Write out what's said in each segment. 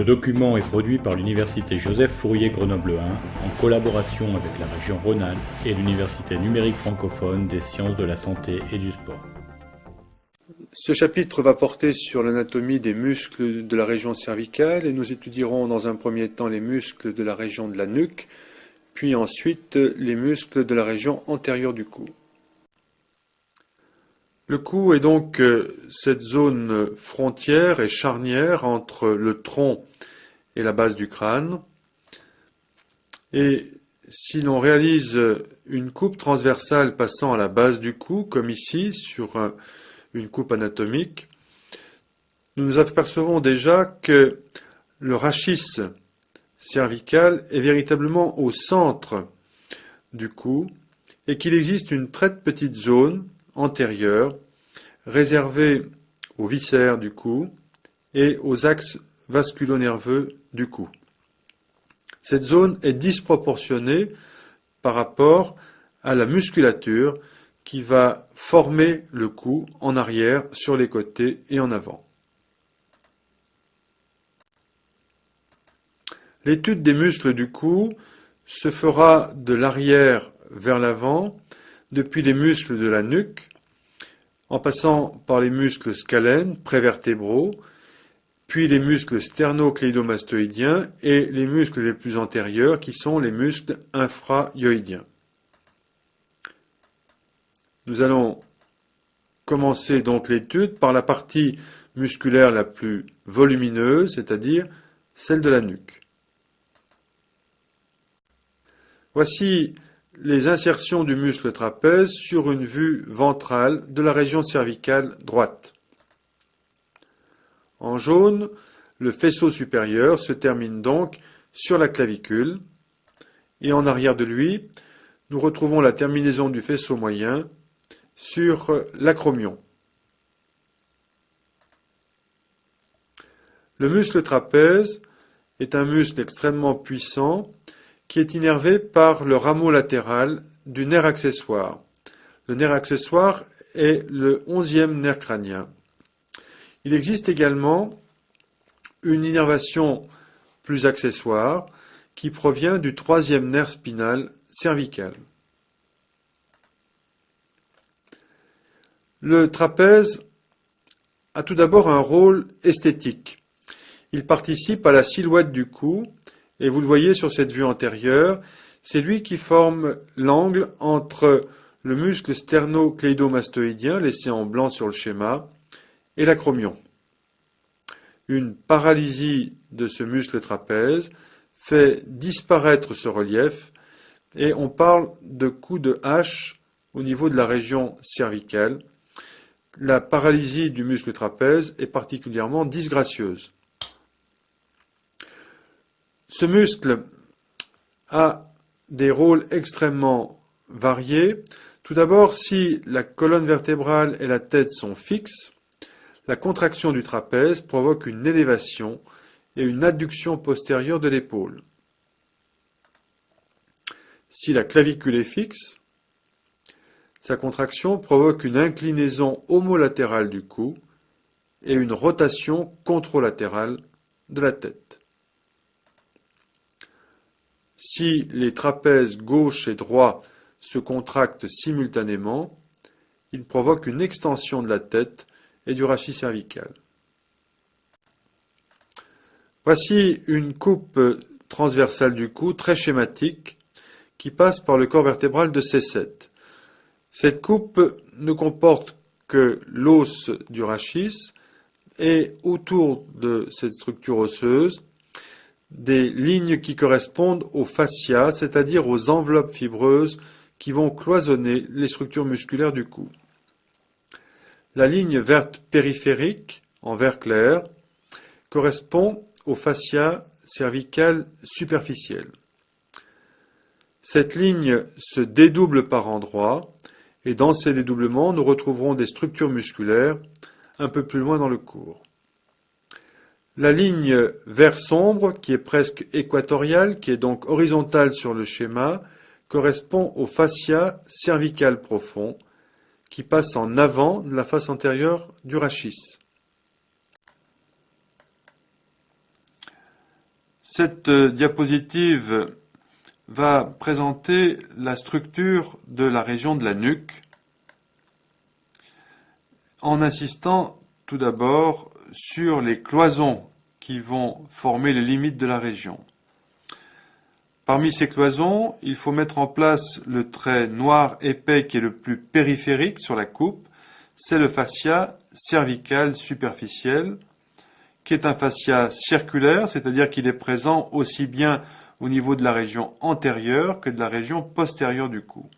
Ce document est produit par l'Université Joseph Fourier Grenoble 1 en collaboration avec la région Rhône-Alpes et l'Université numérique francophone des sciences de la santé et du sport. Ce chapitre va porter sur l'anatomie des muscles de la région cervicale et nous étudierons dans un premier temps les muscles de la région de la nuque, puis ensuite les muscles de la région antérieure du cou. Le cou est donc cette zone frontière et charnière entre le tronc et la base du crâne. Et si l'on réalise une coupe transversale passant à la base du cou, comme ici sur une coupe anatomique, nous nous apercevons déjà que le rachis cervical est véritablement au centre du cou et qu'il existe une très petite zone antérieure réservée aux viscères du cou et aux axes vasculo-nerveux du cou. Cette zone est disproportionnée par rapport à la musculature qui va former le cou en arrière, sur les côtés et en avant. L'étude des muscles du cou se fera de l'arrière vers l'avant, depuis les muscles de la nuque, en passant par les muscles scalènes, prévertébraux, puis les muscles sternocléidomastoïdiens et les muscles les plus antérieurs qui sont les muscles infrahyoïdiens. Nous allons commencer donc l'étude par la partie musculaire la plus volumineuse, c'est-à-dire celle de la nuque. Voici les insertions du muscle trapèze sur une vue ventrale de la région cervicale droite. En jaune, le faisceau supérieur se termine donc sur la clavicule et en arrière de lui, nous retrouvons la terminaison du faisceau moyen sur l'acromion. Le muscle trapèze est un muscle extrêmement puissant qui est innervé par le rameau latéral du nerf accessoire. Le nerf accessoire est le 11e nerf crânien. Il existe également une innervation plus accessoire qui provient du 3e nerf spinal cervical. Le trapèze a tout d'abord un rôle esthétique. Il participe à la silhouette du cou et vous le voyez sur cette vue antérieure, c'est lui qui forme l'angle entre le muscle sternocléidomastoïdien, laissé en blanc sur le schéma, et l'acromion. Une paralysie de ce muscle trapèze fait disparaître ce relief et on parle de coup de hache au niveau de la région cervicale. La paralysie du muscle trapèze est particulièrement disgracieuse. Ce muscle a des rôles extrêmement variés. Tout d'abord, si la colonne vertébrale et la tête sont fixes, la contraction du trapèze provoque une élévation et une adduction postérieure de l'épaule. Si la clavicule est fixe, sa contraction provoque une inclinaison homolatérale du cou et une rotation contralatérale de la tête. Si les trapèzes gauche et droit se contractent simultanément, ils provoquent une extension de la tête et du rachis cervical. Voici une coupe transversale du cou très schématique qui passe par le corps vertébral de C7. Cette coupe ne comporte que l'os du rachis et autour de cette structure osseuse, des lignes qui correspondent aux fascias, c'est-à-dire aux enveloppes fibreuses qui vont cloisonner les structures musculaires du cou. La ligne verte périphérique, en vert clair, correspond aux fascias cervicales superficielles. Cette ligne se dédouble par endroits, et dans ces dédoublements, nous retrouverons des structures musculaires un peu plus loin dans le cours. La ligne vert sombre, qui est presque équatoriale, qui est donc horizontale sur le schéma, correspond au fascia cervical profond, qui passe en avant de la face antérieure du rachis. Cette diapositive va présenter la structure de la région de la nuque en insistant tout d'abord sur les cloisons qui vont former les limites de la région. Parmi ces cloisons, il faut mettre en place le trait noir épais qui est le plus périphérique sur la coupe, c'est le fascia cervical superficiel, qui est un fascia circulaire, c'est-à-dire qu'il est présent aussi bien au niveau de la région antérieure que de la région postérieure du cou.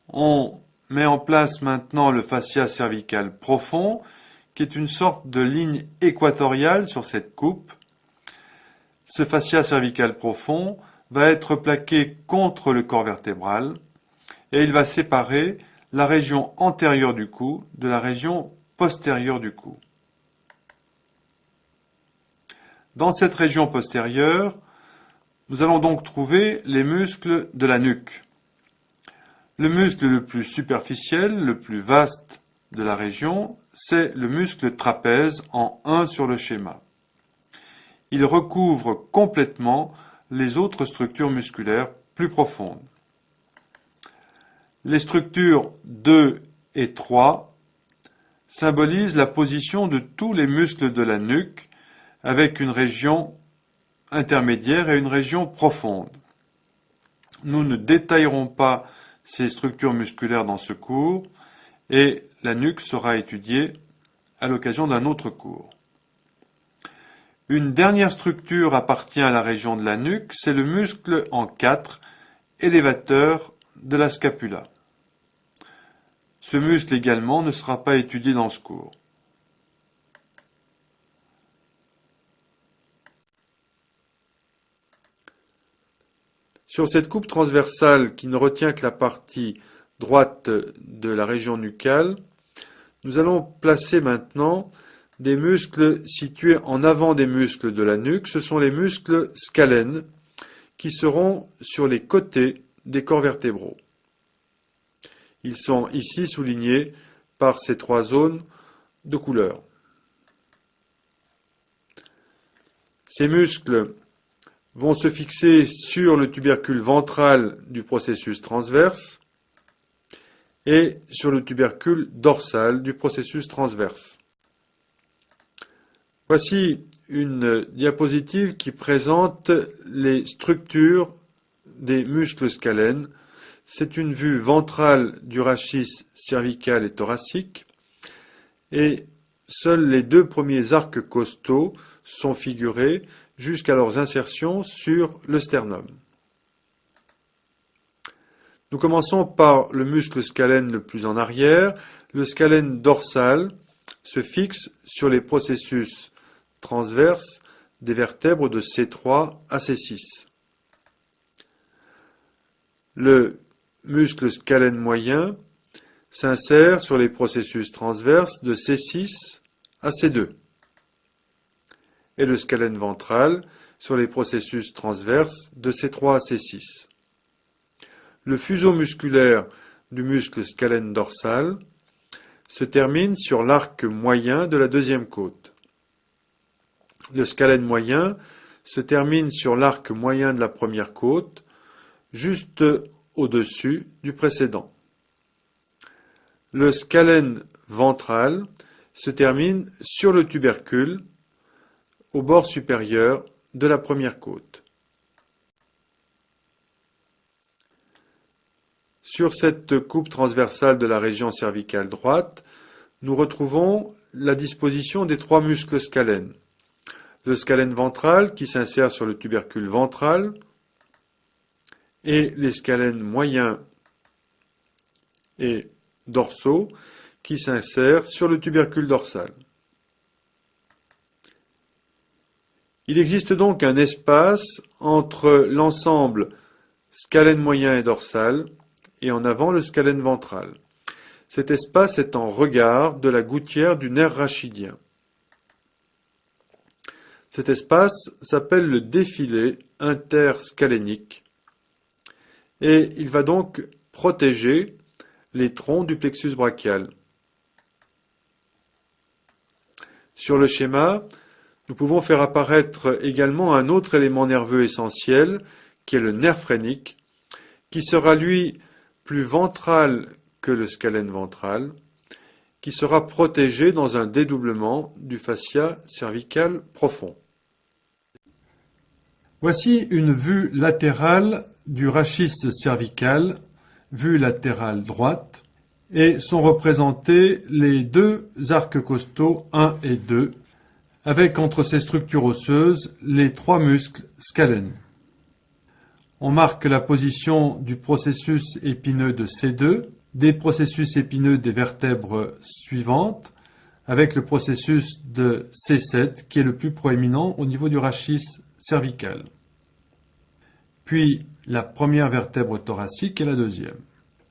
On met en place maintenant le fascia cervical profond, qui est une sorte de ligne équatoriale sur cette coupe. Ce fascia cervical profond va être plaqué contre le corps vertébral et il va séparer la région antérieure du cou de la région postérieure du cou. Dans cette région postérieure, nous allons donc trouver les muscles de la nuque. Le muscle le plus superficiel, le plus vaste de la région, c'est le muscle trapèze en 1 sur le schéma. Il recouvre complètement les autres structures musculaires plus profondes. Les structures 2 et 3 symbolisent la position de tous les muscles de la nuque avec une région intermédiaire et une région profonde. Nous ne détaillerons pas ces structures musculaires dans ce cours et la nuque sera étudiée à l'occasion d'un autre cours. Une dernière structure appartient à la région de la nuque, c'est le muscle en 4, élévateur de la scapula. Ce muscle également ne sera pas étudié dans ce cours. Sur cette coupe transversale qui ne retient que la partie droite de la région nucale, nous allons placer maintenant des muscles situés en avant des muscles de la nuque. Ce sont les muscles scalènes qui seront sur les côtés des corps vertébraux. Ils sont ici soulignés par ces 3 zones de couleur. Ces muscles vont se fixer sur le tubercule ventral du processus transverse et sur le tubercule dorsal du processus transverse. Voici une diapositive qui présente les structures des muscles scalènes. C'est une vue ventrale du rachis cervical et thoracique et seuls les 2 premiers arcs costaux sont figurés jusqu'à leurs insertions sur le sternum. Nous commençons par le muscle scalène le plus en arrière. Le scalène dorsal se fixe sur les processus transverses des vertèbres de C3 à C6. Le muscle scalène moyen s'insère sur les processus transverses de C6 à C2. Et le scalène ventral sur les processus transverses de C3 à C6. Le fuseau musculaire du muscle scalène dorsal se termine sur l'arc moyen de la deuxième côte. Le scalène moyen se termine sur l'arc moyen de la première côte, juste au-dessus du précédent. Le scalène ventral se termine sur le tubercule, au bord supérieur de la première côte. Sur cette coupe transversale de la région cervicale droite, nous retrouvons la disposition des 3 muscles scalènes. Le scalène ventral qui s'insère sur le tubercule ventral et les scalènes moyens et dorsaux qui s'insèrent sur le tubercule dorsal. Il existe donc un espace entre l'ensemble scalène moyen et dorsal et en avant le scalène ventral. Cet espace est en regard de la gouttière du nerf rachidien. Cet espace s'appelle le défilé interscalénique et il va donc protéger les troncs du plexus brachial. Sur le schéma, nous pouvons faire apparaître également un autre élément nerveux essentiel, qui est le nerf phrénique, qui sera lui plus ventral que le scalène ventral, qui sera protégé dans un dédoublement du fascia cervical profond. Voici une vue latérale du rachis cervical, vue latérale droite, et sont représentés les deux arcs costaux 1 et 2, avec entre ces structures osseuses les trois muscles scalènes. On marque la position du processus épineux de C2, des processus épineux des vertèbres suivantes, avec le processus de C7 qui est le plus proéminent au niveau du rachis cervical. Puis la première vertèbre thoracique et la deuxième.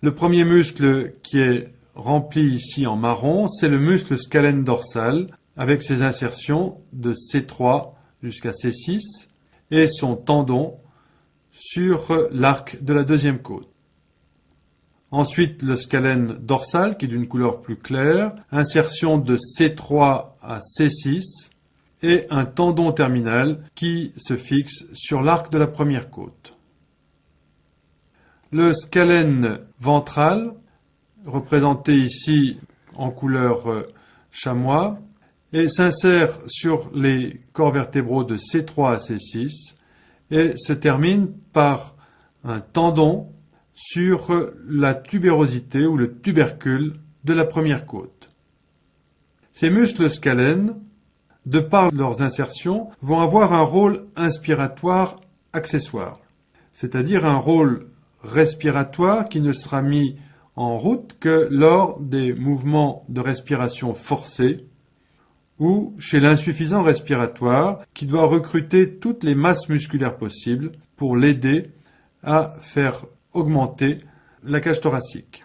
Le premier muscle qui est rempli ici en marron, c'est le muscle scalène dorsal avec ses insertions de C3 jusqu'à C6 et son tendon sur l'arc de la deuxième côte. Ensuite, le scalène dorsal qui est d'une couleur plus claire, insertion de C3 à C6 et un tendon terminal qui se fixe sur l'arc de la première côte. Le scalène ventral, représenté ici en couleur chamois, et s'insère sur les corps vertébraux de C3 à C6 et se termine par un tendon sur la tubérosité ou le tubercule de la première côte. Ces muscles scalènes, de par leurs insertions, vont avoir un rôle inspiratoire accessoire, c'est-à-dire un rôle respiratoire qui ne sera mis en route que lors des mouvements de respiration forcés ou chez l'insuffisant respiratoire qui doit recruter toutes les masses musculaires possibles pour l'aider à faire augmenter la cage thoracique.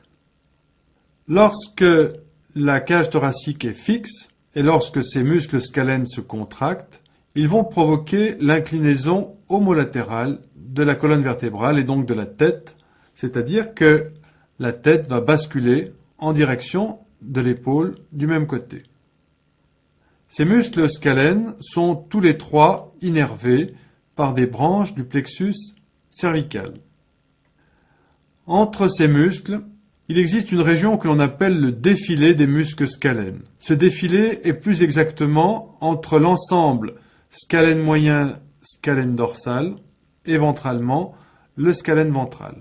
Lorsque la cage thoracique est fixe et lorsque ces muscles scalènes se contractent, ils vont provoquer l'inclinaison homolatérale de la colonne vertébrale et donc de la tête, c'est-à-dire que la tête va basculer en direction de l'épaule du même côté. Ces muscles scalènes sont tous les trois innervés par des branches du plexus cervical. Entre ces muscles, il existe une région que l'on appelle le défilé des muscles scalènes. Ce défilé est plus exactement entre l'ensemble scalène moyen, scalène dorsal et ventralement le scalène ventral.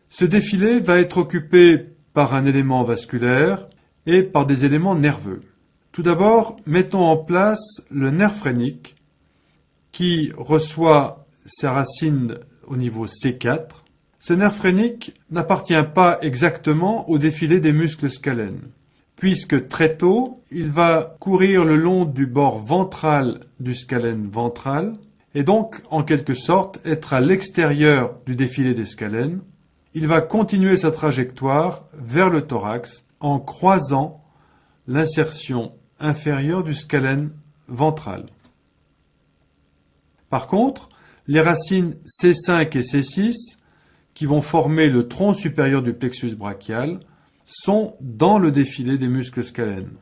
Ce défilé va être occupé par un élément vasculaire et par des éléments nerveux. Tout d'abord, mettons en place le nerf phrénique qui reçoit ses racines au niveau C4. Ce nerf phrénique n'appartient pas exactement au défilé des muscles scalènes, puisque très tôt, il va courir le long du bord ventral du scalène ventral et donc, en quelque sorte, être à l'extérieur du défilé des scalènes. Il va continuer sa trajectoire vers le thorax en croisant l'insertion inférieure du scalène ventral. Par contre, les racines C5 et C6, qui vont former le tronc supérieur du plexus brachial, sont dans le défilé des muscles scalènes.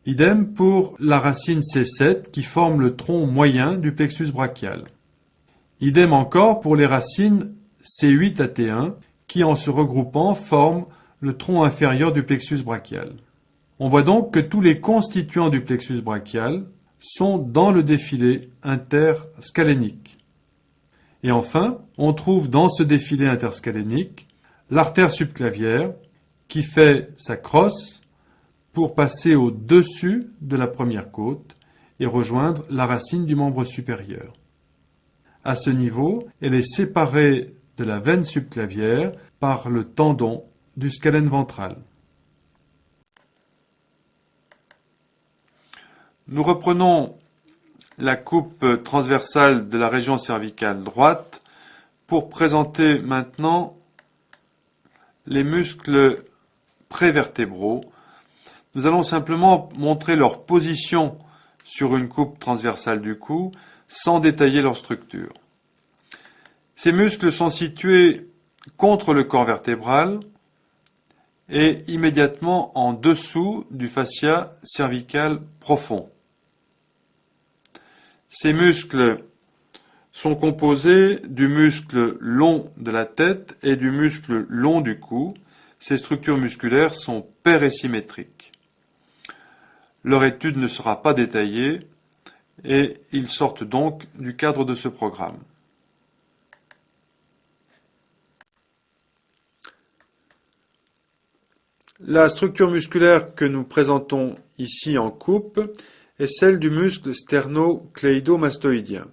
Idem pour la racine C7 qui forme le tronc moyen du plexus brachial. Idem encore pour les racines C8 à T1 qui, en se regroupant, forment le tronc inférieur du plexus brachial. On voit donc que tous les constituants du plexus brachial sont dans le défilé interscalénique. Et enfin, on trouve dans ce défilé interscalénique l'artère subclavière qui fait sa crosse pour passer au-dessus de la première côte et rejoindre la racine du membre supérieur. À ce niveau, elle est séparée de la veine subclavière par le tendon du scalène ventral. Nous reprenons la coupe transversale de la région cervicale droite pour présenter maintenant les muscles prévertébraux. Nous allons simplement montrer leur position sur une coupe transversale du cou sans détailler leur structure. Ces muscles sont situés contre le corps vertébral est immédiatement en dessous du fascia cervical profond. Ces muscles sont composés du muscle long de la tête et du muscle long du cou. Ces structures musculaires sont paires et symétriques. Leur étude ne sera pas détaillée et ils sortent donc du cadre de ce programme. La structure musculaire que nous présentons ici en coupe est celle du muscle sternocléido-mastoïdien.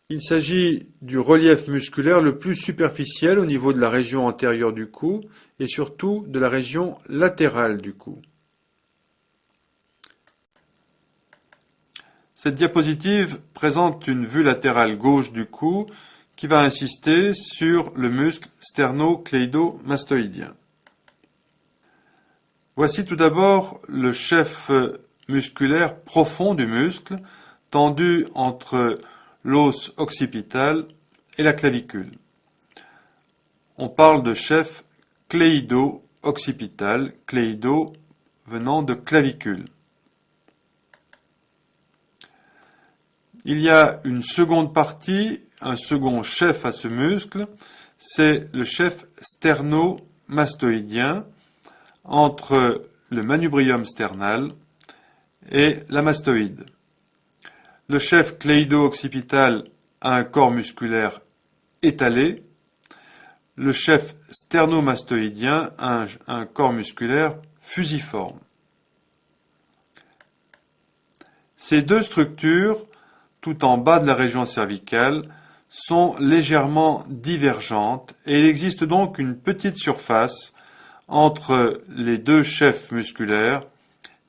Il s'agit du relief musculaire le plus superficiel au niveau de la région antérieure du cou et surtout de la région latérale du cou. Cette diapositive présente une vue latérale gauche du cou qui va insister sur le muscle sternocléido-mastoïdien. Voici tout d'abord le chef musculaire profond du muscle, tendu entre l'os occipital et la clavicule. On parle de chef cléido-occipital, cléido venant de clavicule. Il y a une seconde partie, un second chef à ce muscle, c'est le chef sternomastoïdien entre le manubrium sternal et la mastoïde. Le chef cléido-occipital a un corps musculaire étalé. Le chef sternomastoïdien a un corps musculaire fusiforme. Ces deux structures, tout en bas de la région cervicale, sont légèrement divergentes et il existe donc une petite surface entre les deux chefs musculaires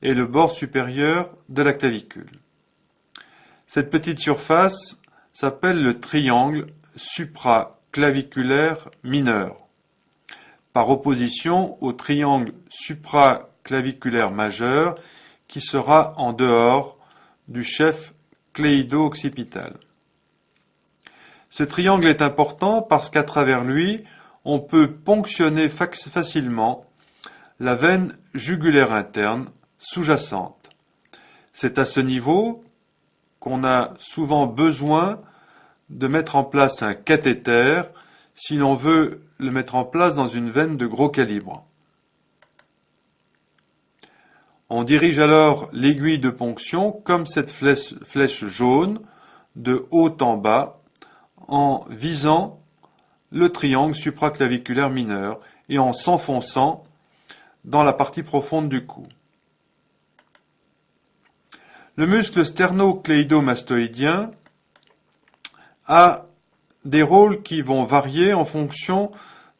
et le bord supérieur de la clavicule. Cette petite surface s'appelle le triangle supraclaviculaire mineur, par opposition au triangle supraclaviculaire majeur qui sera en dehors du chef cléido-occipital. Ce triangle est important parce qu'à travers lui, on peut ponctionner facilement la veine jugulaire interne sous-jacente. C'est à ce niveau qu'on a souvent besoin de mettre en place un cathéter si l'on veut le mettre en place dans une veine de gros calibre. On dirige alors l'aiguille de ponction comme cette flèche jaune de haut en bas en visant le triangle supraclaviculaire mineur et en s'enfonçant dans la partie profonde du cou. Le muscle sternocléido-mastoïdien a des rôles qui vont varier en fonction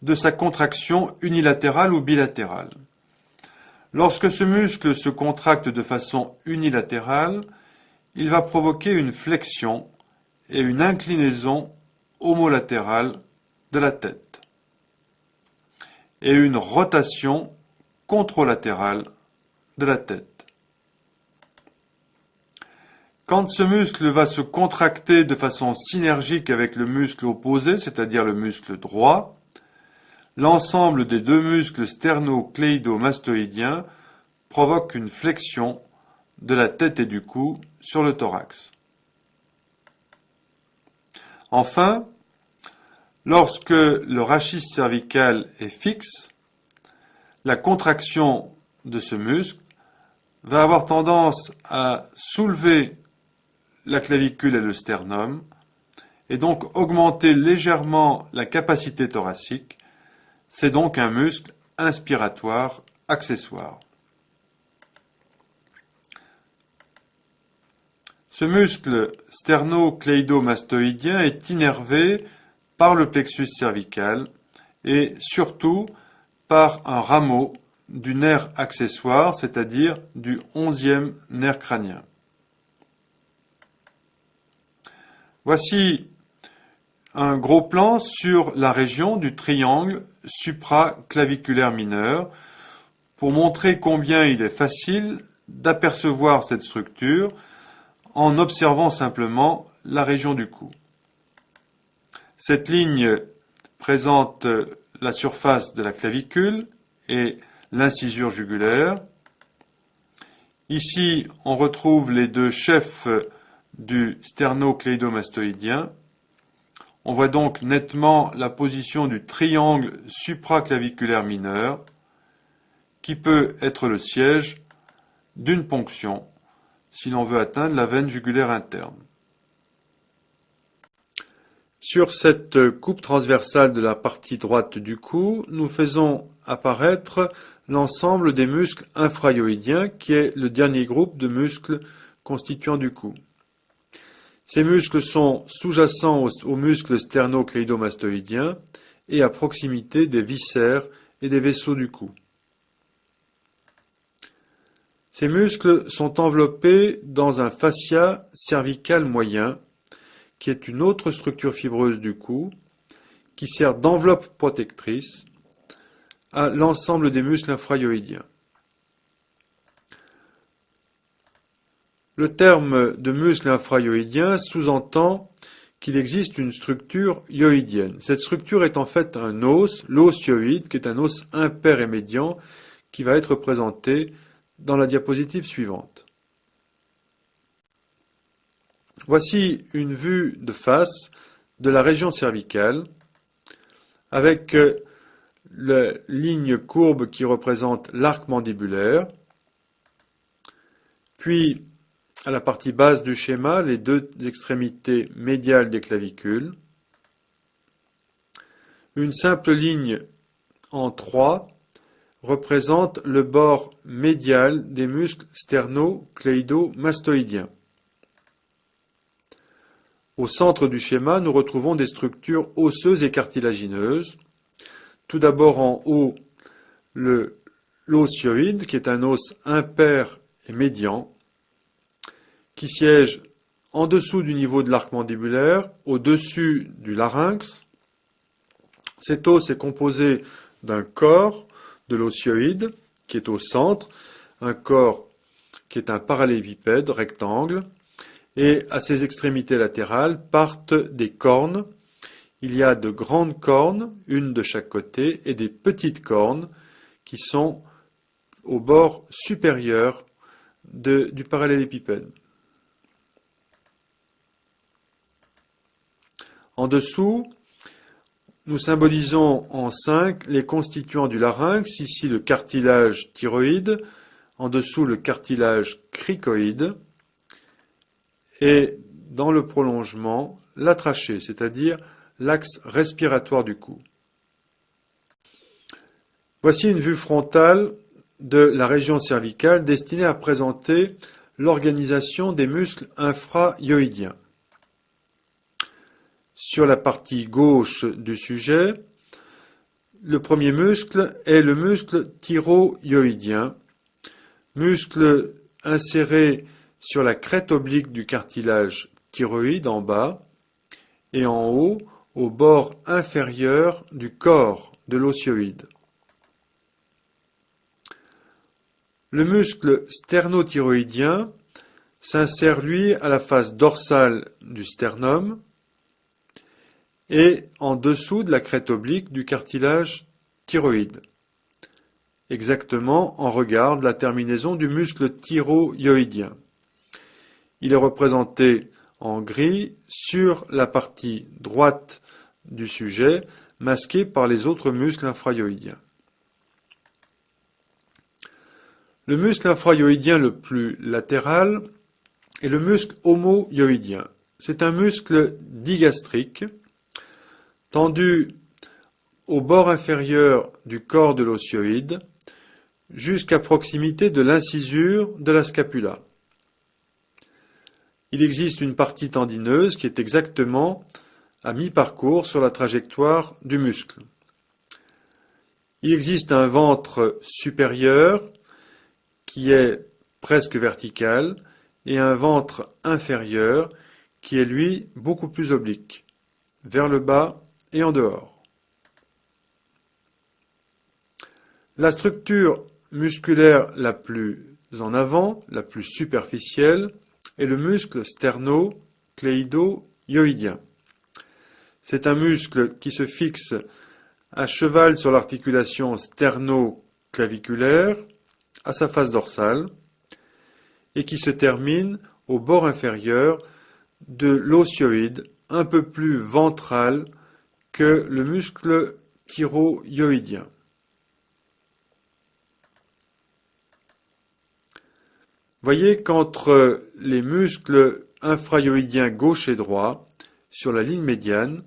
de sa contraction unilatérale ou bilatérale. Lorsque ce muscle se contracte de façon unilatérale, il va provoquer une flexion et une inclinaison homolatérale de la tête et une rotation contralatérale de la tête. Quand ce muscle va se contracter de façon synergique avec le muscle opposé, c'est-à-dire le muscle droit, l'ensemble des deux muscles sternocléido-mastoïdiens provoque une flexion de la tête et du cou sur le thorax. Enfin, lorsque le rachis cervical est fixe, la contraction de ce muscle va avoir tendance à soulever la clavicule et le sternum et donc augmenter légèrement la capacité thoracique. C'est donc un muscle inspiratoire accessoire. Ce muscle sternocléido-mastoïdien est innervé par le plexus cervical et surtout par un rameau du nerf accessoire, c'est-à-dire du 11e nerf crânien. Voici un gros plan sur la région du triangle supraclaviculaire mineur pour montrer combien il est facile d'apercevoir cette structure en observant simplement la région du cou. Cette ligne présente la surface de la clavicule et l'incisure jugulaire. Ici, on retrouve les deux chefs du sternocléidomastoïdien. On voit donc nettement la position du triangle supraclaviculaire mineur, qui peut être le siège d'une ponction si l'on veut atteindre la veine jugulaire interne. Sur cette coupe transversale de la partie droite du cou, nous faisons apparaître l'ensemble des muscles infrahyoïdiens, qui est le dernier groupe de muscles constituant du cou. Ces muscles sont sous-jacents aux muscles sternocléidomastoïdiens et à proximité des viscères et des vaisseaux du cou. Ces muscles sont enveloppés dans un fascia cervical moyen, qui est une autre structure fibreuse du cou, qui sert d'enveloppe protectrice à l'ensemble des muscles infrahyoïdiens. Le terme de muscle infrahyoïdien sous-entend qu'il existe une structure hyoïdienne. Cette structure est en fait un os, l'os hyoïde, qui est un os impair et médian, qui va être présenté dans la diapositive suivante. Voici une vue de face de la région cervicale avec la ligne courbe qui représente l'arc mandibulaire, puis à la partie basse du schéma, les deux extrémités médiales des clavicules, une simple ligne en 3 représente le bord médial des muscles sternocléidomastoïdiens. Au centre du schéma, nous retrouvons des structures osseuses et cartilagineuses. Tout d'abord en haut, l'os hyoïde, qui est un os impair et médian, qui siège en dessous du niveau de l'arc mandibulaire, au-dessus du larynx. Cet os est composé d'un corps de l'os hyoïde, qui est au centre, un corps qui est un parallélépipède rectangle, et à ses extrémités latérales partent des cornes. Il y a de grandes cornes, une de chaque côté, et des petites cornes qui sont au bord supérieur du parallélépipède. En dessous, nous symbolisons en 5 les constituants du larynx, ici le cartilage thyroïde, en dessous le cartilage cricoïde, et dans le prolongement, la trachée, c'est-à-dire l'axe respiratoire du cou. Voici une vue frontale de la région cervicale destinée à présenter l'organisation des muscles infrahyoïdiens. Sur la partie gauche du sujet, le premier muscle est le muscle thyroïdien, muscle inséré sur la crête oblique du cartilage thyroïde en bas et en haut au bord inférieur du corps de l'os hyoïde. Le muscle sternothyroïdien s'insère lui à la face dorsale du sternum et en dessous de la crête oblique du cartilage thyroïde, exactement en regard de la terminaison du muscle thyroïdien. Il est représenté en gris sur la partie droite du sujet, masqué par les autres muscles infrahyoïdiens. Le muscle infrahyoïdien le plus latéral est le muscle homohyoïdien. C'est un muscle digastrique, tendu au bord inférieur du corps de l'os hyoïde, jusqu'à proximité de l'incisure de la scapula. Il existe une partie tendineuse qui est exactement à mi-parcours sur la trajectoire du muscle. Il existe un ventre supérieur qui est presque vertical et un ventre inférieur qui est lui beaucoup plus oblique, vers le bas et en dehors. La structure musculaire la plus en avant, la plus superficielle, est le muscle sternocléido-hyoïdien. C'est un muscle qui se fixe à cheval sur l'articulation sternoclaviculaire, à sa face dorsale, et qui se termine au bord inférieur de l'osioïde, un peu plus ventral que le muscle thyroïdien. Voyez qu'entre les muscles infrayoïdiens gauche et droit, sur la ligne médiane,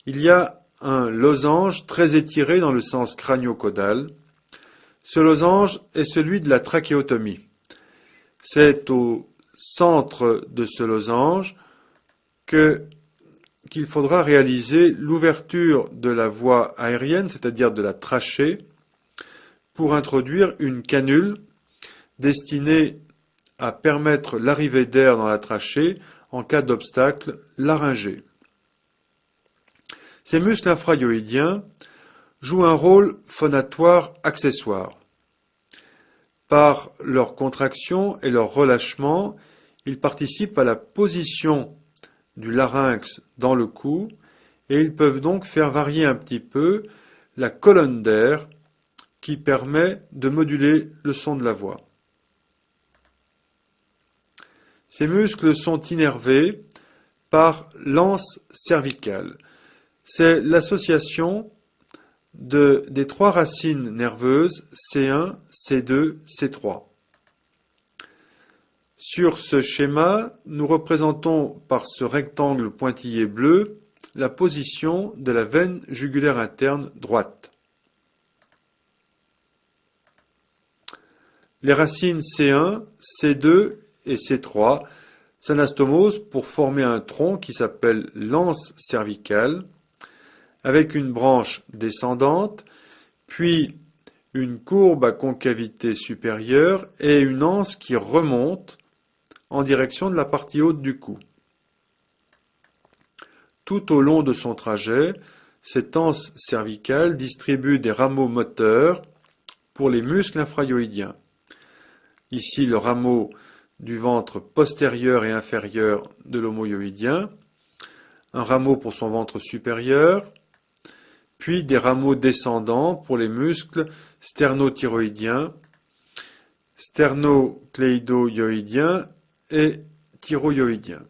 il y a un losange très étiré dans le sens crânio-caudal. Ce losange est celui de la trachéotomie. C'est au centre de ce losange qu'il faudra réaliser l'ouverture de la voie aérienne, c'est-à-dire de la trachée, pour introduire une canule destinée à permettre l'arrivée d'air dans la trachée en cas d'obstacle laryngé. Ces muscles infrayoïdiens jouent un rôle phonatoire accessoire. Par leur contraction et leur relâchement, ils participent à la position du larynx dans le cou et ils peuvent donc faire varier un petit peu la colonne d'air qui permet de moduler le son de la voix. Ces muscles sont innervés par l'anse cervicale. C'est l'association des trois racines nerveuses C1, C2, C3. Sur ce schéma, nous représentons par ce rectangle pointillé bleu la position de la veine jugulaire interne droite. Les racines C1, C2 et C3 s'anastomosent pour former un tronc qui s'appelle l'anse cervicale, avec une branche descendante, puis une courbe à concavité supérieure et une anse qui remonte en direction de la partie haute du cou. Tout au long de son trajet, cette anse cervicale distribue des rameaux moteurs pour les muscles infrayoïdiens. Ici, le rameau du ventre postérieur et inférieur de l'homoyoïdien, un rameau pour son ventre supérieur, puis des rameaux descendants pour les muscles sternothyroïdiens, sternocléidoyoïdiens et thyroïdiens.